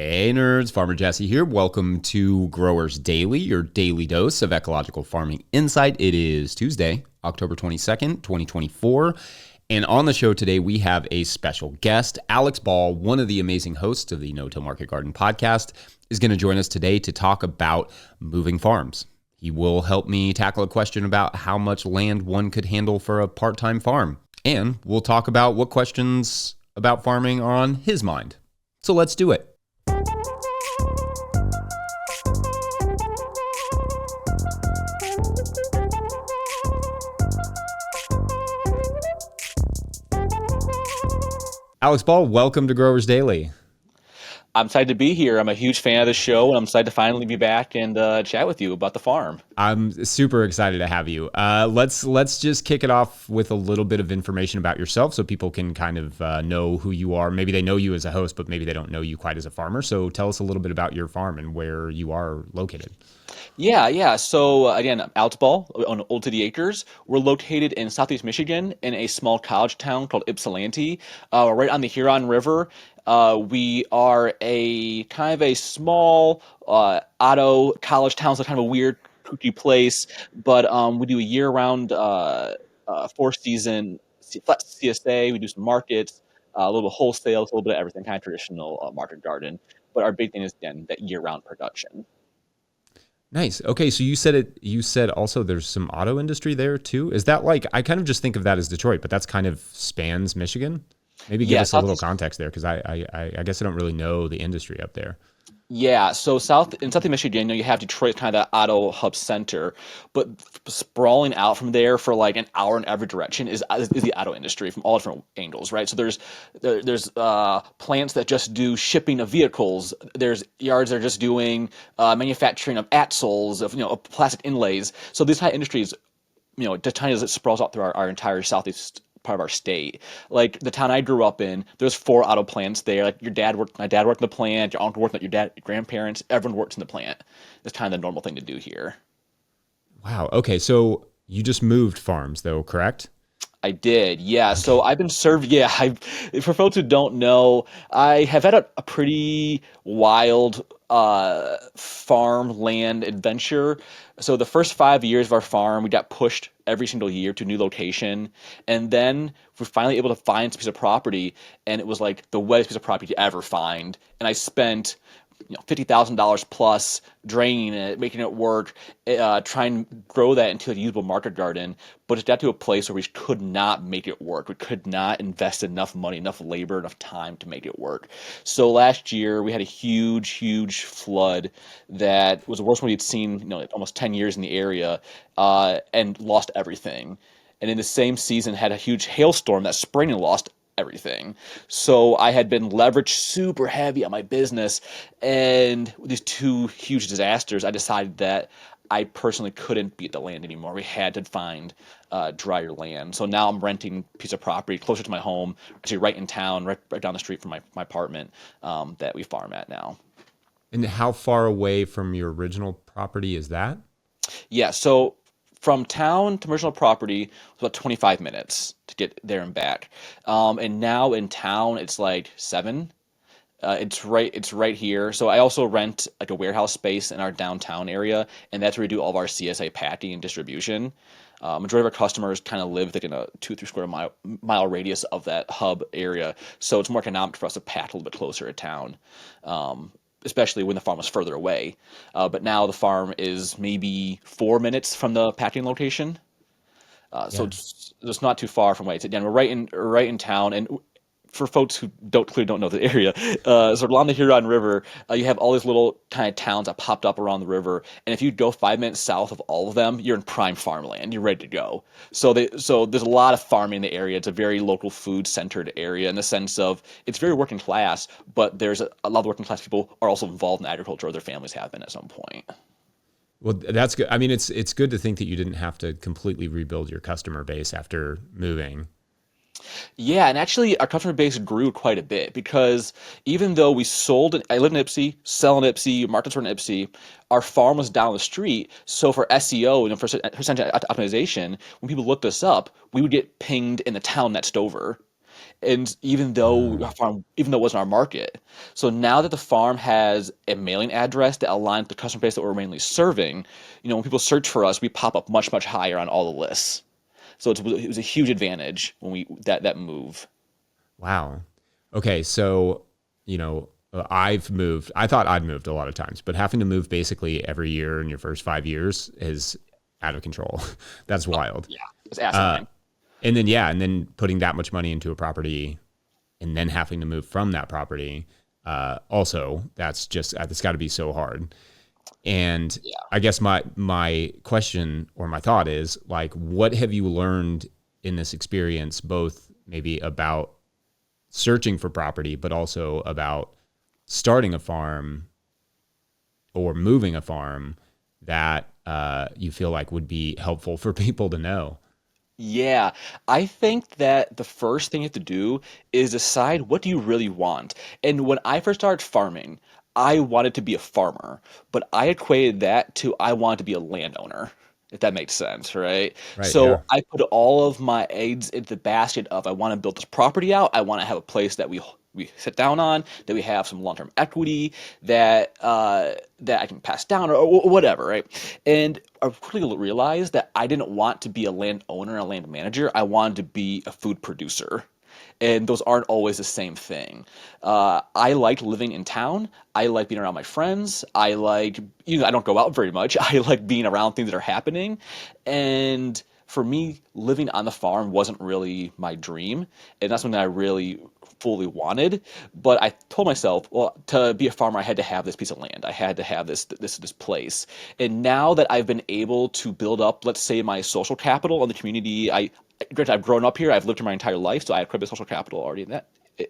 Hey nerds, Farmer Jesse here. Welcome to Growers Daily, your daily dose of ecological farming insight. It is Tuesday, October 22nd, 2024. And on the show today, we have a special guest. Alex Ball, one of the amazing hosts of the No-Till Market Garden podcast, is going to join us today to talk about moving farms. He will help me tackle a question about how much land one could handle for a part-time farm. And we'll talk about what questions about farming are on his mind. So let's do it. Alex Ball, welcome to Growers Daily. I'm excited to be here. I'm a huge fan of the show, and I'm excited to finally be back and chat with you about the farm. I'm super excited to have you. Let's just kick it off with a little bit of information about yourself so people can kind of know who you are. Maybe they know you as a host, but maybe they don't know you quite as a farmer. So tell us a little bit about your farm and where you are located. Yeah. So again, I'm Alex Ball on Old City Acres. We're located in Southeast Michigan in a small college town called Ypsilanti, right on the Huron River. We are a kind of a small auto college town, so kind of a weird, kooky place. But we do a year-round, four-season flat CSA. We do some markets, a little bit of wholesale, a little bit of everything, kind of traditional market garden. But our big thing is again that year-round production. Nice. Okay, so you said also there's some auto industry there too. Is that like, I kind of just think of that as Detroit, but that's kind of spans Michigan? Maybe give Yeah, us a little Southeast. context there because I guess I don't really know the industry up there. Yeah, so South Michigan, you have Detroit, kind of that auto hub center, but sprawling out from there for like an hour in every direction is the auto industry from all different angles, right? So there's plants that just do shipping of vehicles. There's yards that are just doing manufacturing of axles, of plastic inlays. So these high industries, the China as it sprawls out through our entire southeast part of our state. Like the town I grew up in, there's 4 auto plants there. Like my dad worked in the plant, your uncle worked at your grandparents, everyone works in the plant. It's kind of the normal thing to do here. Wow. Okay, so you just moved farms though, correct? I did, yeah. So Okay. I've been served. Yeah, for folks who don't know, I have had a pretty wild farmland adventure. So the first 5 years of our farm, we got pushed every single year to a new location, and then we're finally able to find some piece of property, and it was like the wettest piece of property to ever find. And I spent $50,000 plus draining it, making it work, trying to grow that into a usable market garden. But it got to a place where we could not make it work. We could not invest enough money, enough labor, enough time to make it work. So last year we had a huge, huge flood that was the worst one we'd seen, almost 10 years in the area, and lost everything. And in the same season had a huge hailstorm that spring and lost everything. So I had been leveraged super heavy on my business, and with these two huge disasters, I decided that I personally couldn't beat the land anymore. We had to find drier land. So now I'm renting a piece of property closer to my home, actually right in town, right down the street from my apartment that we farm at now. And how far away from your original property is that? Yeah, so from town to personal property was about 25 minutes to get there and back. And now in town it's like 7. It's right here. So I also rent like a warehouse space in our downtown area, and that's where we do all of our CSA packing and distribution. Majority of our customers kind of live within a 2 3 square mile radius of that hub area, so it's more economic for us to pack a little bit closer to town, especially when the farm was further away. But now the farm is maybe 4 minutes from the packing location, so Yeah. it's not too far from way. It's again, we're right in town, and for folks who clearly don't know the area, so along the Huron River, you have all these little kind of towns that popped up around the river, and if you go 5 minutes south of all of them, you're in prime farmland. You're ready to go. So there's a lot of farming in the area. It's a very local food centered area in the sense of it's very working class, but there's a lot of working class people are also involved in agriculture, or their families have been at some point. Well, that's good. I mean, it's good to think that you didn't have to completely rebuild your customer base after moving. Yeah, and actually, our customer base grew quite a bit because even though I live in Ipsy, sell in Ipsy, markets were in Ipsy, our farm was down the street. So for SEO and for search engine optimization, when people looked us up, we would get pinged in the town next over. and even though it wasn't our market. So now that the farm has a mailing address that aligns with the customer base that we're mainly serving, when people search for us, we pop up much, much higher on all the lists. So it was a huge advantage when we that move. Wow. Okay, so I've moved. I thought I'd moved a lot of times, but having to move basically every year in your first 5 years is out of control. That's wild. Yeah, it's asinine. And then and then putting that much money into a property, and then having to move from that property. Also, that's got to be so hard. And Yeah. I guess my question or my thought is like, what have you learned in this experience, both maybe about searching for property, but also about starting a farm or moving a farm that you feel like would be helpful for people to know? Yeah, I think that the first thing you have to do is decide what do you really want. And when I first started farming, I wanted to be a farmer, but I equated that to I wanted to be a landowner, if that makes sense, right? Right. Yeah. So I put all of my eggs into the basket of I want to build this property out. I want to have a place that we sit down on, that we have some long-term equity, that I can pass down or whatever, right? And I quickly realized that I didn't want to be a landowner, a land manager. I wanted to be a food producer. And those aren't always the same thing. I like living in town. I like being around my friends. I don't go out very much. I like being around things that are happening. And for me, living on the farm wasn't really my dream. And that's something that I really fully wanted. But I told myself, well, to be a farmer, I had to have this piece of land. I had to have this place. And now that I've been able to build up, let's say, my social capital in the community, granted, I've grown up here, I've lived here my entire life, so I have quite a bit of social capital already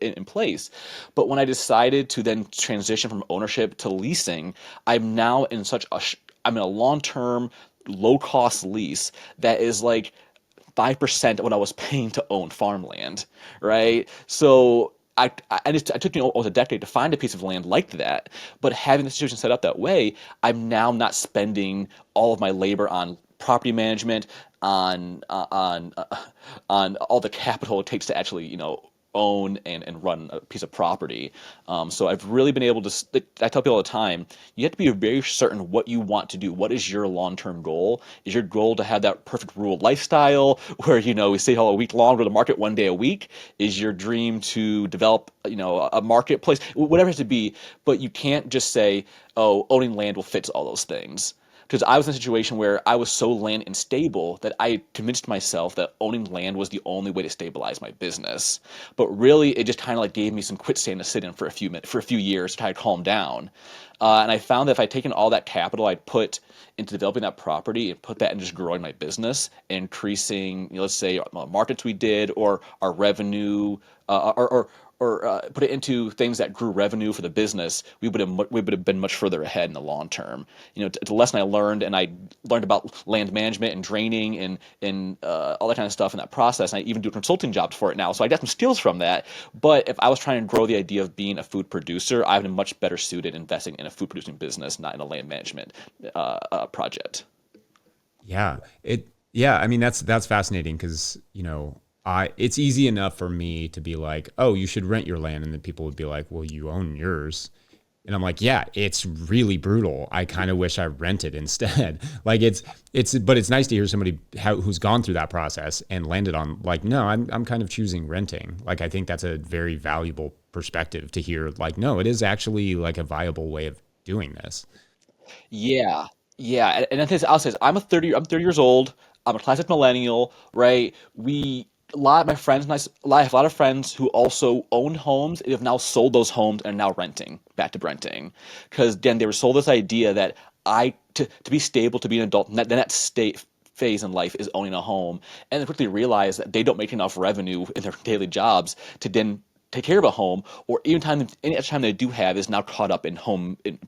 in place. But when I decided to then transition from ownership to leasing, I'm now I'm in a long-term, low-cost lease that is like 5% of what I was paying to own farmland, right? So I took almost a decade to find a piece of land like that, but having the situation set up that way, I'm now not spending all of my labor on property management, on uh, on uh, on all the capital it takes to actually own and run a piece of property. So I've really been able to. I tell people all the time, you have to be very certain what you want to do. What is your long-term goal? Is your goal to have that perfect rural lifestyle where we stay all a week long, go to the market one day a week? Is your dream to develop a marketplace, whatever it has to be? But you can't just say, oh, owning land will fix all those things, because I was in a situation where I was so land unstable that I convinced myself that owning land was the only way to stabilize my business. But really, it just kind of like gave me some quicksand to sit in for a few minutes, for a few years to try to calm down. And I found that if I'd taken all that capital I'd put into developing that property and put that in just growing my business, increasing, let's say, markets we did, or our revenue, or put it into things that grew revenue for the business, we would have been much further ahead in the long term. The lesson I learned, and I learned about land management and draining and all that kind of stuff in that process. And I even do consulting jobs for it now, so I got some skills from that. But if I was trying to grow the idea of being a food producer, I've been much better suited investing in a food producing business, not in a land management project. Yeah. I mean, that's fascinating because, it's easy enough for me to be like, oh, you should rent your land. And then people would be like, well, you own yours. And I'm like, yeah, it's really brutal. I kind of wish I rented instead. Like but it's nice to hear somebody who's gone through that process and landed on like, no, I'm kind of choosing renting. Like, I think that's a very valuable perspective to hear. Like, no, it is actually like a viable way of doing this. Yeah, yeah, and then I'll say this, I'm 30 years old. I'm a classic millennial, right? A lot of my friends, I have a lot of friends who also own homes and have now sold those homes and are now renting, back to renting, because again, they were sold this idea that to be stable, to be an adult, and that, then that state phase in life is owning a home, and they quickly realize that they don't make enough revenue in their daily jobs to then take care of a home, or any extra time they do have is now caught up in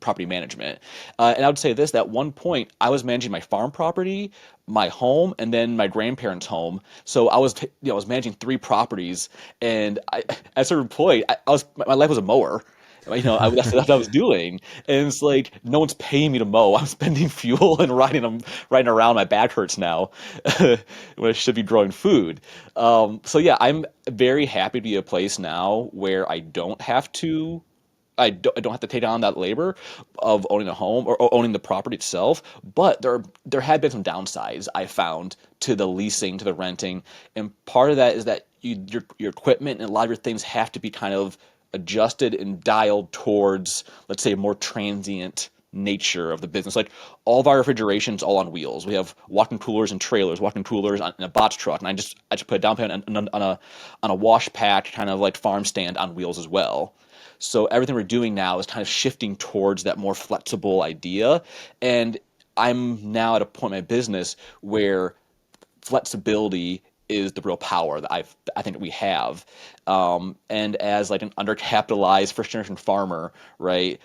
property management. And I would say this: that one point, I was managing my farm property, my home, and then my grandparents' home. So I was managing three properties, and at a certain point, my life was a mower. That's what I was doing. And it's like, no one's paying me to mow. I'm spending fuel and riding around. My back hurts now when I should be growing food. So yeah, I'm very happy to be a place now where I don't have to take on that labor of owning a home or owning the property itself. But there have been some downsides I found to the leasing, to the renting, and part of that is that your equipment and a lot of your things have to be kind of adjusted and dialed towards, let's say, a more transient nature of the business. Like all of our refrigeration's all on wheels. We have walk-in coolers and trailers, walk-in coolers in a box truck, and I just put a down payment on a wash pack kind of like farm stand on wheels as well. So everything we're doing now is kind of shifting towards that more flexible idea. And I'm now at a point in my business where flexibility is the real power that I think that we have. And as like an undercapitalized first generation farmer, right,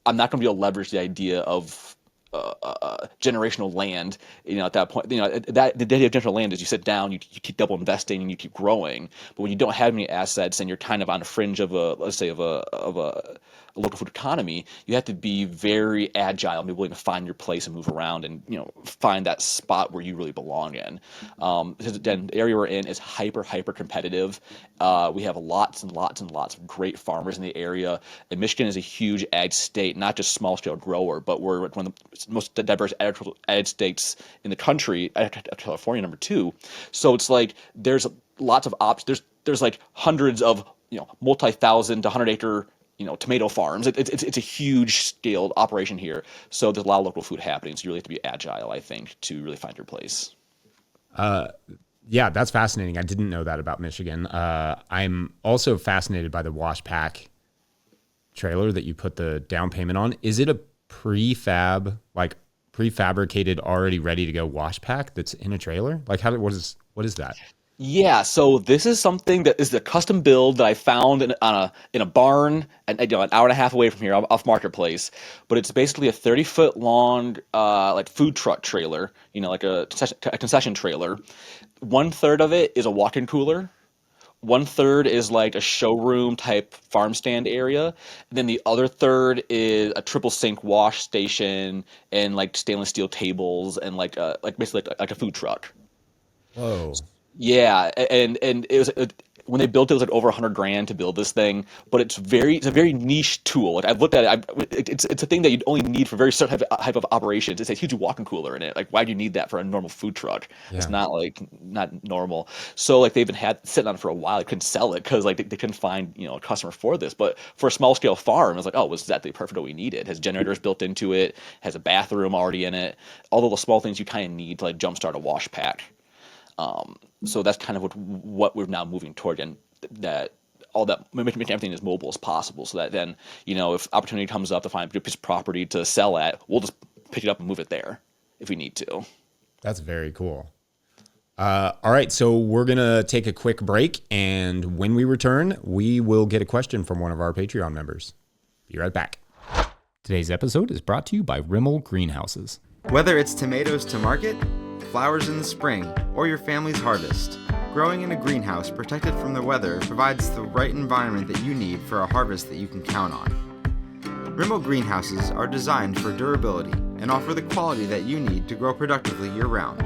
I'm not going to be able to leverage the idea of generational land. At that point, that the idea of generational land is you sit down, you keep double investing, and you keep growing. But when you don't have any assets and you're kind of on the fringe of let's say, of a local food economy, you have to be very agile and be willing to find your place and move around and find that spot where you really belong in. Because again, the area we're in is hyper competitive. We have lots and lots and lots of great farmers in the area, and Michigan is a huge ag state, not just small scale grower, but we're one of the most diverse ag states in the country. California number two. So it's like there's lots of options. There's like hundreds of multi-thousand to 100-acre tomato farms. It's a huge scaled operation here. So there's a lot of local food happening. So you really have to be agile, I think, to really find your place. Yeah, that's fascinating. I didn't know that about Michigan. I'm also fascinated by the wash pack trailer that you put the down payment on. Is it a like prefabricated, already ready to go wash pack that's in a trailer? Like what is that? Yeah, so this is something that is a custom build that I found in a barn, an hour and a half away from here, off Marketplace. But it's basically a 30-foot long like food truck trailer, like a concession trailer. One third of it is a walk-in cooler. One third is like a showroom type farm stand area. And then the other third is a triple sink wash station and like stainless steel tables and like basically like a food truck. Whoa. Yeah, and it was when they built it, it was like over 100 grand to build this thing. But it's a very niche tool. Like I've looked at it, it's a thing that you'd only need for very certain type of operations. It's a huge walk-in cooler in it. Like why do you need that for a normal food truck? It's Yeah. not normal. So like they've been sitting on it for a while. They couldn't sell it because like they couldn't find a customer for this. But for a small scale farm, it's like, oh, was exactly perfect what we needed. It has generators built into it, has a bathroom already in it. All the little small things you kind of need to like jumpstart a wash pack. So that's kind of what we're now moving toward, and that all that making everything as mobile as possible, so that then if opportunity comes up to find a good piece of property to sell at, we'll just pick it up and move it there if we need to. That's very cool. All right, so we're going to take a quick break, and when we return, we will get a question from one of our Patreon members. Be right back. Today's episode is brought to you by Rimmel Greenhouses. Whether it's tomatoes to market, flowers in the spring, or your family's harvest, growing in a greenhouse protected from the weather provides the right environment that you need for a harvest that you can count on. Rimmel greenhouses are designed for durability and offer the quality that you need to grow productively year-round.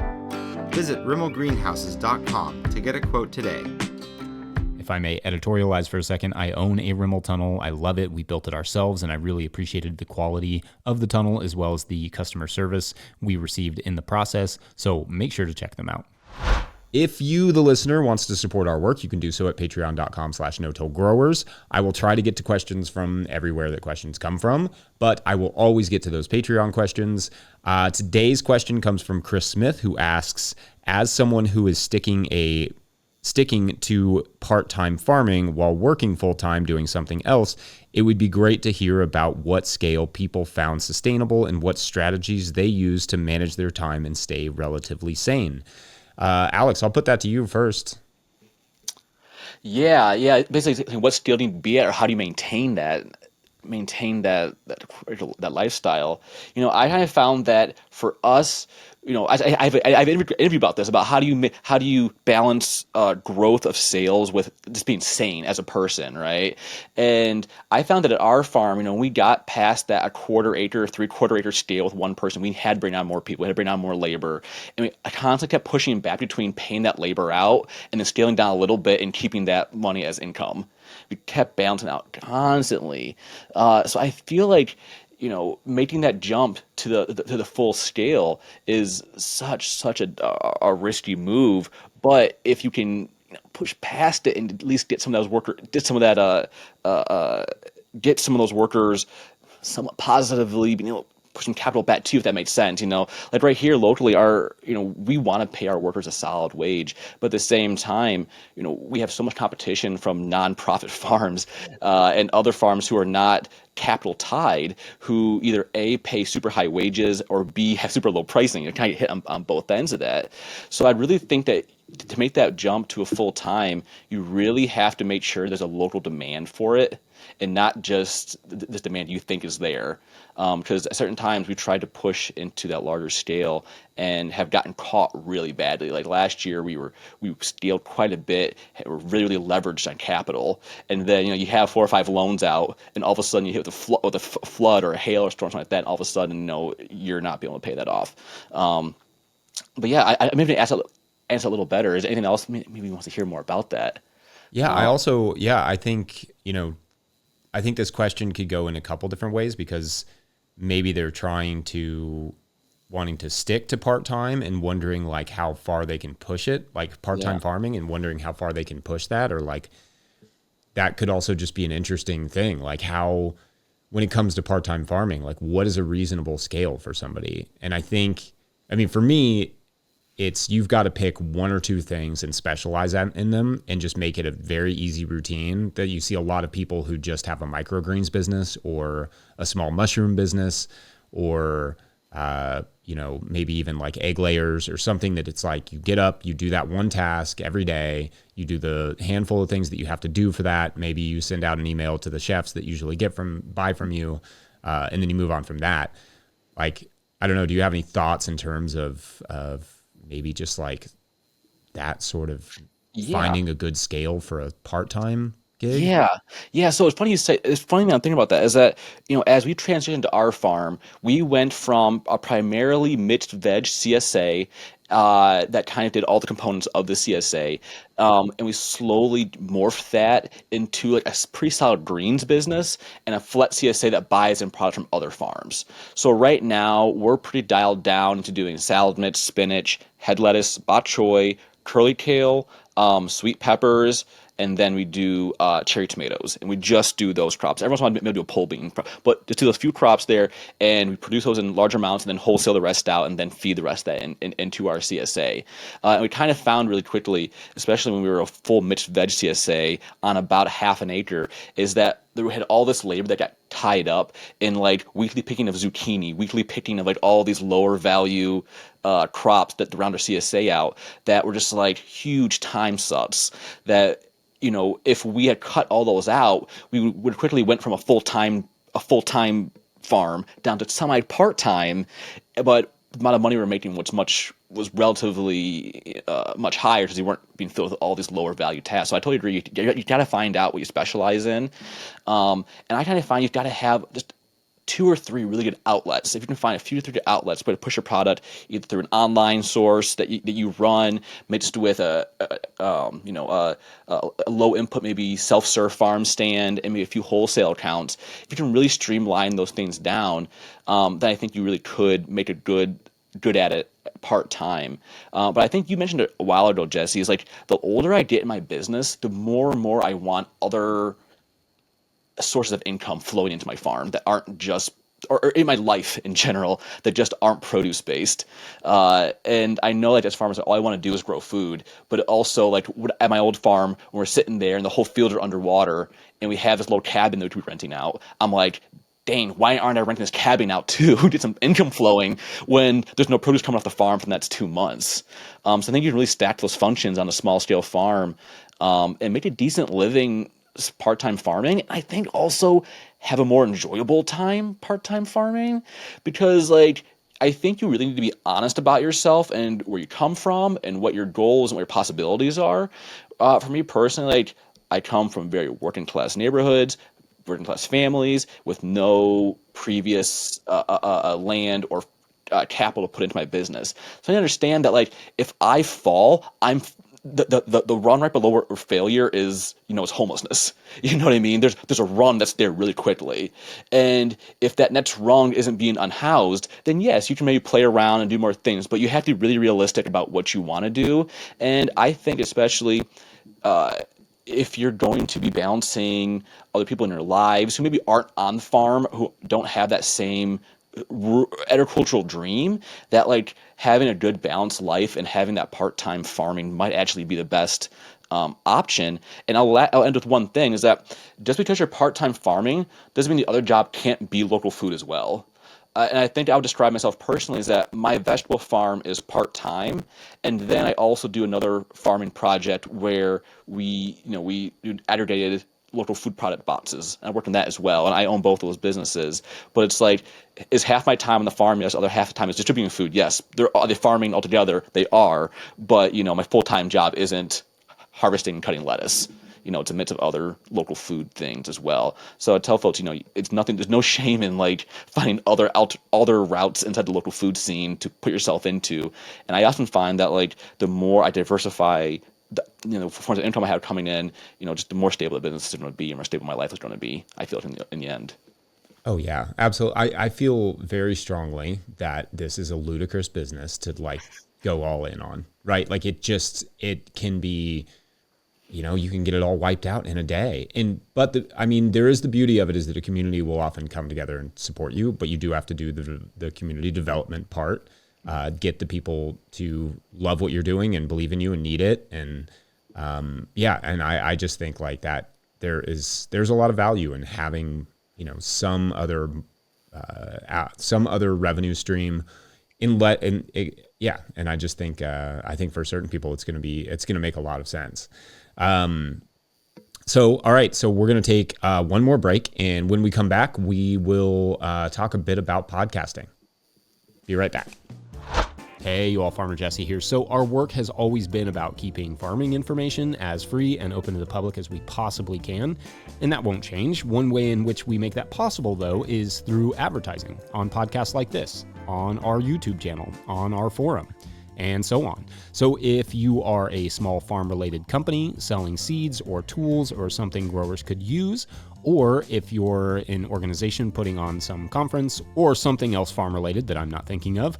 Visit rimmelgreenhouses.com to get a quote today. If I may editorialize for a second, I own a Rimmel tunnel. I love it. We built it ourselves, and I really appreciated the quality of the tunnel as well as the customer service we received in the process. So make sure to check them out. If you, the listener, wants to support our work, you can do so at patreon.com/no-till-growers. I will try to get to questions from everywhere that questions come from, but I will always get to those Patreon questions. Today's question comes from Chris Smith, who asks, as someone who is sticking to part-time farming while working full-time doing something else, it would be great to hear about what scale people found sustainable and what strategies they use to manage their time and stay relatively sane. Alex, I'll put that to you first. Yeah. Basically, what scale do you be at, or how do you maintain that? maintain that lifestyle. I kind of found that for us, I've interviewed about this, about how do you balance growth of sales with just being sane as a person, right? And I found that at our farm, when we got past that a quarter acre, 3/4 acre scale with one person, we had to bring on more people, we had to bring on more labor, and I constantly kept pushing back between paying that labor out and then scaling down a little bit and keeping that money as income. We kept balancing out constantly. So I feel like making that jump to the full scale is such a risky move. But if you can push past it and at least get some of those workers, get some of those workers somewhat positively, push some capital back to you, if that makes sense. Like right here locally, we want to pay our workers a solid wage, but at the same time, we have so much competition from nonprofit farms and other farms who are not capital tied, who either A, pay super high wages, or B, have super low pricing. You kind of hit on both ends of that. So I really think that to make that jump to a full time, you really have to make sure there's a local demand for it, and not just this demand you think is there. Because at certain times we tried to push into that larger scale and have gotten caught really badly. Like last year, we scaled quite a bit, were really leveraged on capital, and then you have 4 or 5 loans out, and all of a sudden you hit with a flood or a hail or storm, something like that, and all of a sudden you're not being able to pay that off. But yeah, I maybe answer a little better. Is there anything else maybe wants to hear more about that? Yeah, I think, I think this question could go in a couple different ways, because maybe they're wanting to stick to part-time and wondering like how far they can push it, like part-time farming, and wondering how far they can push that, or like that could also just be an interesting thing. Like how, when it comes to part-time farming, like what is a reasonable scale for somebody? And for me, you've got to pick 1 or 2 things and specialize in them and just make it a very easy routine. That you see a lot of people who just have a microgreens business or a small mushroom business, or, maybe even like egg layers or something, that it's like you get up, you do that one task every day, you do the handful of things that you have to do for that. Maybe you send out an email to the chefs that usually buy from you, and then you move on from that. Like, I don't know, do you have any thoughts in terms of maybe just like that sort of finding a good scale for a part-time gig? Yeah. So it's funny you say. It's funny that I'm thinking about that. Is that as we transitioned to our farm, we went from a primarily mixed veg CSA that kind of did all the components of the CSA, and we slowly morphed that into like a pretty solid greens business and a flat CSA that buys in product from other farms. So right now we're pretty dialed down into doing salad mix, spinach, head lettuce, bok choy, curly kale, sweet peppers, and then we do cherry tomatoes, and we just do those crops. Every once in a while, maybe do a pole bean, but just do those few crops there, and we produce those in large amounts, and then wholesale the rest out, and then feed the rest of that into our CSA. And we kind of found really quickly, especially when we were a full mixed veg CSA on about half an acre, is that we had all this labor that got tied up in like weekly picking of zucchini, weekly picking of like all these lower value crops that round our CSA out, that were just like huge time sucks that, if we had cut all those out, we would quickly went from a full-time farm down to semi part-time, but the amount of money we were making was relatively much higher, because you weren't being filled with all these lower value tasks. So I totally agree. You got to find out what you specialize in, and I kind of find you've got to have just 2 or 3 really good outlets. If you can find a few to 3 good outlets, but to push your product either through an online source that you run mixed with a low input, maybe self-serve farm stand, and maybe a few wholesale accounts. If you can really streamline those things down, then I think you really could make a good at it part-time. But I think you mentioned it a while ago, Jesse, is like the older I get in my business, the more and more I want other sources of income flowing into my farm that aren't just, or in my life in general, that just aren't produce based. And I know that as farmers, all I want to do is grow food, but also like at my old farm, when we're sitting there and the whole fields are underwater and we have this little cabin that we're renting out, I'm like, dang, why aren't I renting this cabin out too? Get some income flowing when there's no produce coming off the farm for the next 2 months. So I think you can really stack those functions on a small scale farm, and make a decent living part-time farming. I think also have a more enjoyable time part-time farming, because like I think you really need to be honest about yourself and where you come from and what your goals and what your possibilities are. For me personally, like I come from very working class neighborhoods, working class families with no previous land or capital to put into my business. So I understand that like if I fall, the run right below or failure is, is homelessness. You know what I mean? There's a run that's there really quickly, and if that next rung isn't being unhoused, then yes, you can maybe play around and do more things, but you have to be really realistic about what you want to do. And I think especially if you're going to be balancing other people in your lives who maybe aren't on the farm, who don't have that same agricultural dream, that like having a good balanced life and having that part-time farming might actually be the best option. And I'll end with one thing, is that just because you're part-time farming doesn't mean the other job can't be local food as well. And I think I would describe myself personally as that my vegetable farm is part-time, and then I also do another farming project where we do aggregated local food product boxes. I work on that as well, and I own both of those businesses. But it's like, is half my time on the farm? Yes. Other half the time is distributing food. Yes. Are they farming altogether? They are. But my full-time job isn't harvesting and cutting lettuce. It's a mix of other local food things as well. So I tell folks, it's nothing. There's no shame in like finding other routes inside the local food scene to put yourself into. And I often find that like the more I diversify forms of income I have coming in, just the more stable the business is going to be, and more stable my life is going to be, I feel, in the end. Oh yeah, absolutely. I feel very strongly that this is a ludicrous business to like go all in on, right? Like it can be, you can get it all wiped out in a day. But there is the beauty of it, is that a community will often come together and support you, but you do have to do the community development part, get the people to love what you're doing and believe in you and need it. And and I just think like that there's a lot of value in having, some other revenue stream and I just think I think for certain people it's going to make a lot of sense. So all right, so we're going to take one more break, and when we come back, we will talk a bit about podcasting. Be right back. Hey, you all, Farmer Jesse here. So our work has always been about keeping farming information as free and open to the public as we possibly can, and that won't change. One way in which we make that possible, though, is through advertising on podcasts like this, on our YouTube channel, on our forum, and so on. So if you are a small farm-related company selling seeds or tools or something growers could use, or if you're an organization putting on some conference or something else farm-related that I'm not thinking of,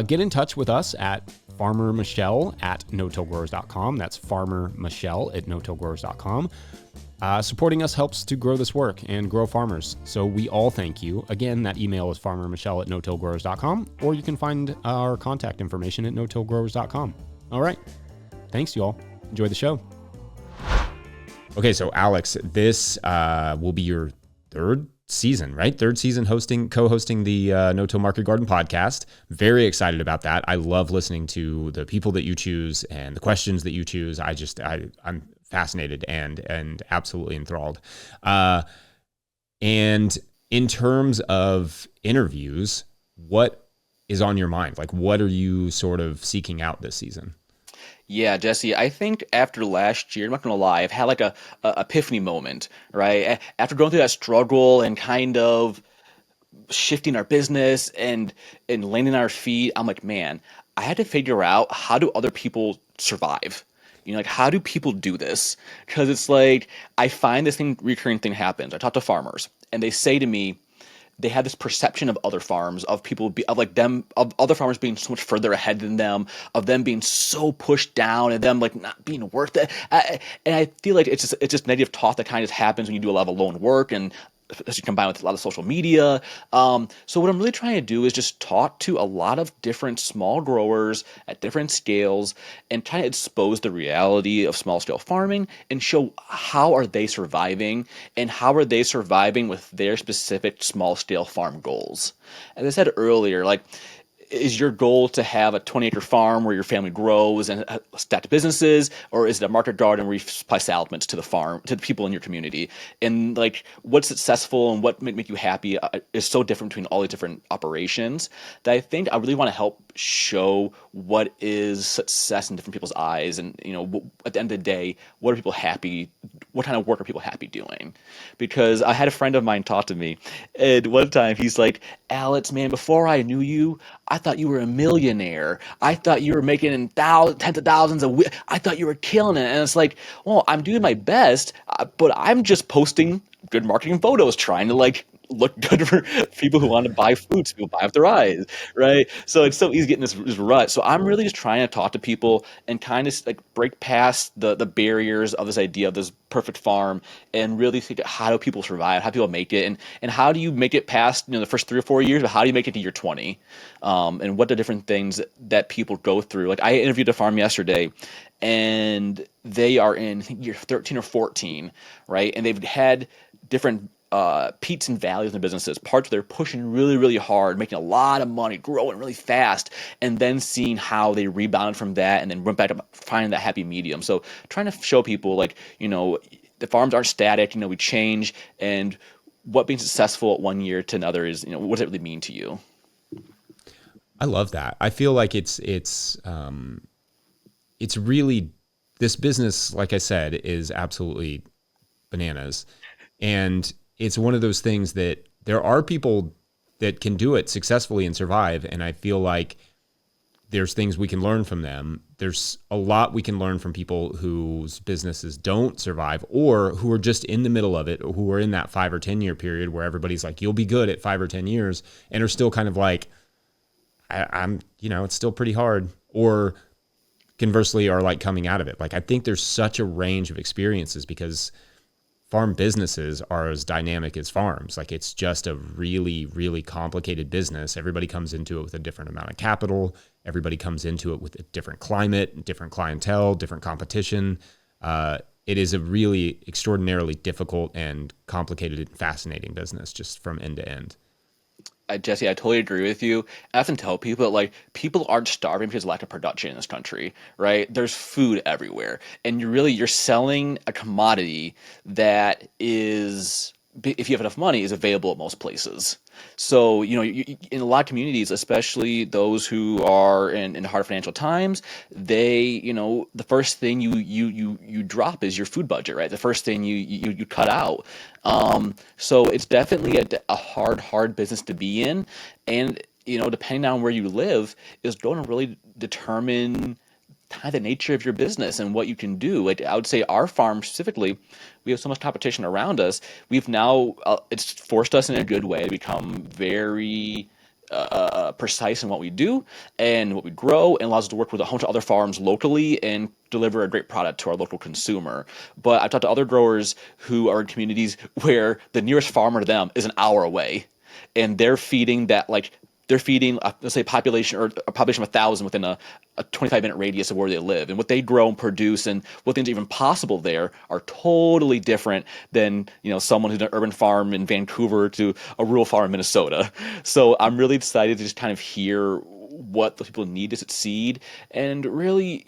get in touch with us at Farmer Michelle at no-tillgrowers.com. That's Farmer Michelle at no-tillgrowers.com. Supporting us helps to grow this work and grow farmers. So we all thank you. Again, that email is farmermichelle at no-tillgrowers.com, or you can find our contact information at no-tillgrowers.com. All right. Thanks, you all. Enjoy the show. Okay, so Alex, this will be your third season, right? Third season co-hosting the No-Till Market Garden podcast. Very excited about that. I love listening to the people that you choose and the questions that you choose. I'm fascinated and absolutely enthralled. And in terms of interviews, what is on your mind? Like, what are you sort of seeking out this season? Yeah, Jesse, I think after last year, I'm not going to lie, I've had like a epiphany moment, right? After going through that struggle and kind of shifting our business and landing on our feet, I'm like, man, I had to figure out, how do other people survive? Like, how do people do this? Because it's like, I find this recurring thing happens. I talk to farmers, and they say to me, they have this perception of other farms, of people, of other farmers being so much further ahead than them, of them being so pushed down, and them like not being worth it. And I feel like it's just negative talk that kind of happens when you do a lot of alone work, and especially combined with a lot of social media. So what I'm really trying to do is just talk to a lot of different small growers at different scales and try to expose the reality of small scale farming and show how are they surviving, and how are they surviving with their specific small scale farm goals. As I said earlier, like, is your goal to have a 20-acre farm where your family grows and stacked businesses, or is it a market garden where you supply supplements to the farm, to the people in your community? And like, what's successful and what make you happy is so different between all these different operations that I think I really want to help show what is success in different people's eyes. And, at the end of the day, what are people happy? What kind of work are people happy doing? Because I had a friend of mine talk to me, and one time he's like, Alex, man, before I knew you, I thought you were a millionaire. I thought you were making tens of thousands of. I thought you were killing it. And it's like, well, I'm doing my best, but I'm just posting good marketing photos, trying to like look good for people who want to buy foods, people buy with their eyes, right? So it's so easy getting this rut. So I'm really just trying to talk to people and kind of like break past the barriers of this idea of this perfect farm and really think, how do people survive? How do people make it? And how do you make it past the first 3 or 4 years, but how do you make it to year 20? And what the different things that people go through. Like, I interviewed a farm yesterday, and they are in, I think, year 13 or 14, right? And they've had different peaks and valleys in the businesses, parts where they're pushing really, really hard, making a lot of money, growing really fast, and then seeing how they rebound from that and then went back up, finding that happy medium. So trying to show people, like, the farms aren't static, we change, and what being successful at one year to another is, what does it really mean to you? I love that. I feel like it's really, this business, like I said, is absolutely bananas. And it's one of those things that there are people that can do it successfully and survive. And I feel like there's things we can learn from them. There's a lot we can learn from people whose businesses don't survive, or who are just in the middle of it, or who are in that 5 or 10 year period where everybody's like, you'll be good at 5 or 10 years, and are still kind of like, I'm it's still pretty hard. Or conversely are like coming out of it. Like, I think there's such a range of experiences because farm businesses are as dynamic as farms. Like, it's just a really, really complicated business. Everybody comes into it with a different amount of capital. Everybody comes into it with a different climate, different clientele, different competition. It is a really extraordinarily difficult and complicated and fascinating business, just from end to end. Jesse, I totally agree with you. I often tell people that, like, people aren't starving because of lack of production in this country, right? There's food everywhere, and you're selling a commodity that is, if you have enough money, is available at most places. So, in a lot of communities, especially those who are in hard financial times, they, the first thing you drop is your food budget, right? The first thing you cut out. So it's definitely a hard business to be in. And, depending on where you live is going to really determine kind of the nature of your business and what you can do. Like, I would say our farm specifically, we have so much competition around us. We've now, it's forced us in a good way to become very precise in what we do and what we grow, and allows us to work with a bunch of other farms locally and deliver a great product to our local consumer. But I've talked to other growers who are in communities where the nearest farmer to them is an hour away, and they're feeding let's say population, or a population of 1,000 within a 25-minute radius of where they live. And what they grow and produce and what things are even possible there are totally different than, someone who's an urban farm in Vancouver to a rural farm in Minnesota. So I'm really excited to just kind of hear what those people need to succeed, and really,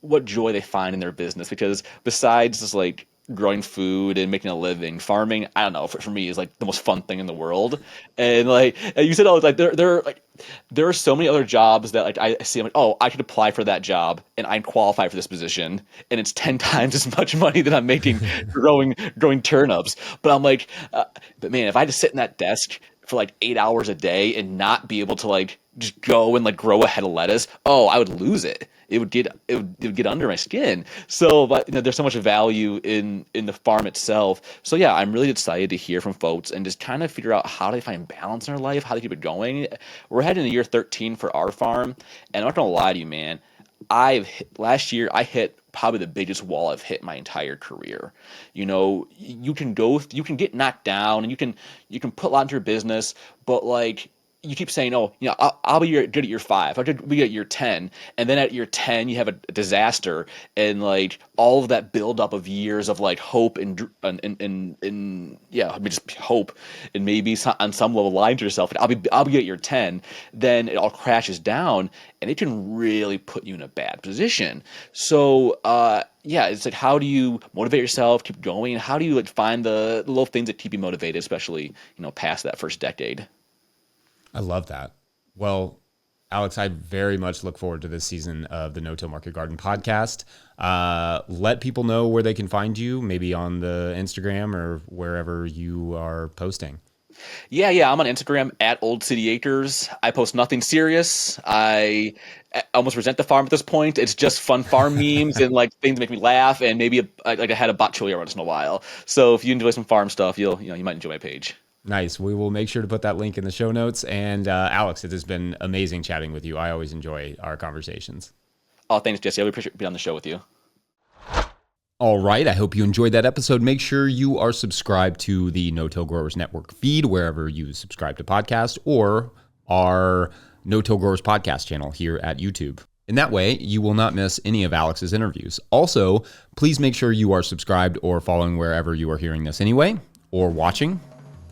what joy they find in their business. Because besides just like growing food and making a living, farming, I don't know, for me is like the most fun thing in the world. And like, and you said, like there are so many other jobs that, like, I see, I'm like, oh, I could apply for that job and I'm qualified for this position, and it's 10 times as much money that I'm making growing turnips. But I'm like, but man, if I had to sit in that desk for like 8 hours a day and not be able to like just go and like grow a head of lettuce, oh, I would lose it. It would get under my skin. So, but there's so much value in the farm itself. So yeah, I'm really excited to hear from folks and just kind of figure out how they find balance in their life, how they keep it going. We're heading into year 13 for our farm, and I'm not gonna lie to you, man. Last year I hit probably the biggest wall I've hit my entire career. You can get knocked down, and you can put a lot into your business, but like, you keep saying, "Oh, I'll be good at year 5. I'll be good at year 10," and then at year 10 you have a disaster, and like all of that buildup of years of like hope and yeah, I mean just hope, and maybe on some level lying to yourself, and I'll be good at year 10, then it all crashes down, and it can really put you in a bad position. So yeah, it's like, how do you motivate yourself, keep going? How do you like find the little things that keep you motivated, especially past that first decade? I love that. Well, Alex, I very much look forward to this season of the No-Till Market Garden podcast. Let people know where they can find you, maybe on the Instagram or wherever you are posting. Yeah, I'm on Instagram at Old City Acres. I post nothing serious. I almost resent the farm at this point. It's just fun farm memes and like things that make me laugh, and maybe like I had a bok choy once in a while. So if you enjoy some farm stuff, you might enjoy my page. Nice. We will make sure to put that link in the show notes. And Alex, it has been amazing chatting with you. I always enjoy our conversations. Oh, thanks, Jesse. I really appreciate being on the show with you. All right. I hope you enjoyed that episode. Make sure you are subscribed to the No-Till Growers Network feed, wherever you subscribe to podcasts, or our No-Till Growers podcast channel here at YouTube. In that way, you will not miss any of Alex's interviews. Also, please make sure you are subscribed or following wherever you are hearing this anyway, or watching,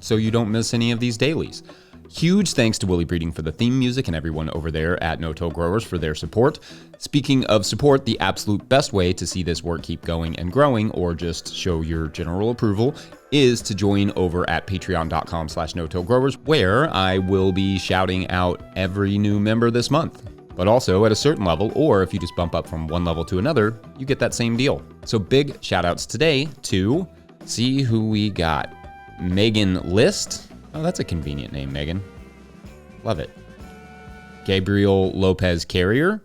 so you don't miss any of these dailies. Huge thanks to Willie Breeding for the theme music and everyone over there at No-Till Growers for their support. Speaking of support, the absolute best way to see this work keep going and growing, or just show your general approval, is to join over at patreon.com/no-till-growers, where I will be shouting out every new member this month. But also at a certain level, or if you just bump up from one level to another, you get that same deal. So big shout outs today to, see who we got. Megan List. Oh, that's a convenient name, Megan. Love it. Gabriel Lopez Carrier,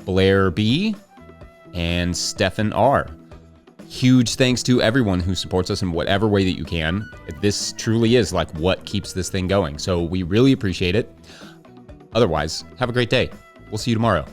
Blair B, and Stefan R. Huge thanks to everyone who supports us in whatever way that you can. This truly is like what keeps this thing going. So we really appreciate it. Otherwise, have a great day. We'll see you tomorrow.